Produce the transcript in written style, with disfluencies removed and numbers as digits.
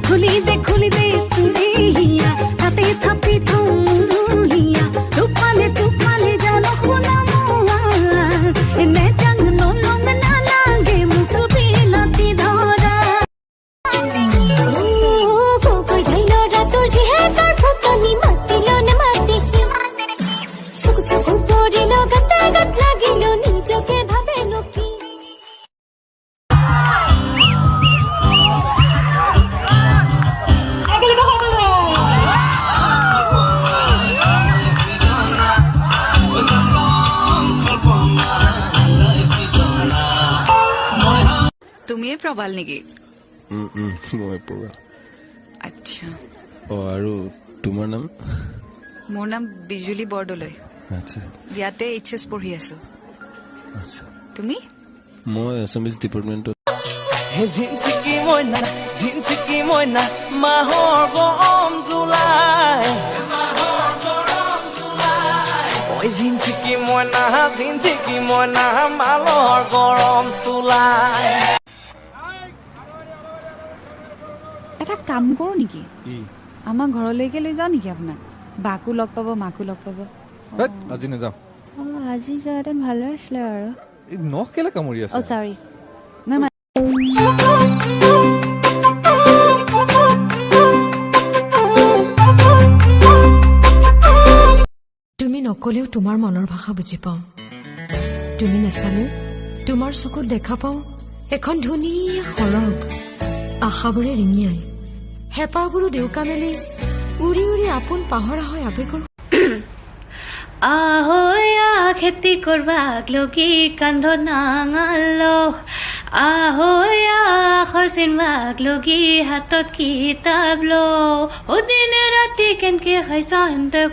খুলি দে তুলি হিয়া তাতে থাপি থুম হিয়া তুপালে জানো খুনা মোয়া এনে জাং নলং না লাগে মুখ বিলাতি ধরা কই গাইলো রাতর জিহে কার ফুটনি মাতিলো না মাতি সুক সুক পড়িলো গাতে গাত লাগিলো নিজকে ভাবে নকি তুমি প্রবাল নেকি মই প্ৰবাল আচ্ছা আৰু তোমাৰ নাম মোৰ নাম বিজুলী বৰদলৈ আচ্ছা ইয়াতে এইচএছ পঢ়ি আছো আচ্ছা তুমি মই এছএমএছ ডিপাৰ্টমেণ্টত জিনচিকি মইনা মাহৰ গৰম জুলাই ঐ জিনচিকি মইনা মালৰ গৰম চুলাই এটা কাম কৰো নেকি আমাৰ ঘৰলৈকে লৈ যাও নেকি আপোনাক বাকো লগ পাব মাকো লগ পাব আজি নাযাওঁ আজি যোৱাহেঁতেন ভালে আছিলে আৰু এই নখ কেলে কামুৰি আছে চৰি তুমি নকলেও তোমাৰ মনৰ ভাষা বুজি পাওঁ তুমি নাচালেও তোমাৰ চকুত দেখা পাওঁ এখন ধুনীয়া সৰগ আশাবোৰে ৰিঙিয়াই হেঁপাহবোৰো দেউকা মেলি উৰি উৰি আপোন পাহৰা হয় আবেগৰ আহয়া খেতি করবাক লগি কান্ধ নাঙালো আহয়া খরচিনবাক লগি হাতত কিতাপ লো ও দিনে রাতি কেনকে খাইছা হেনতে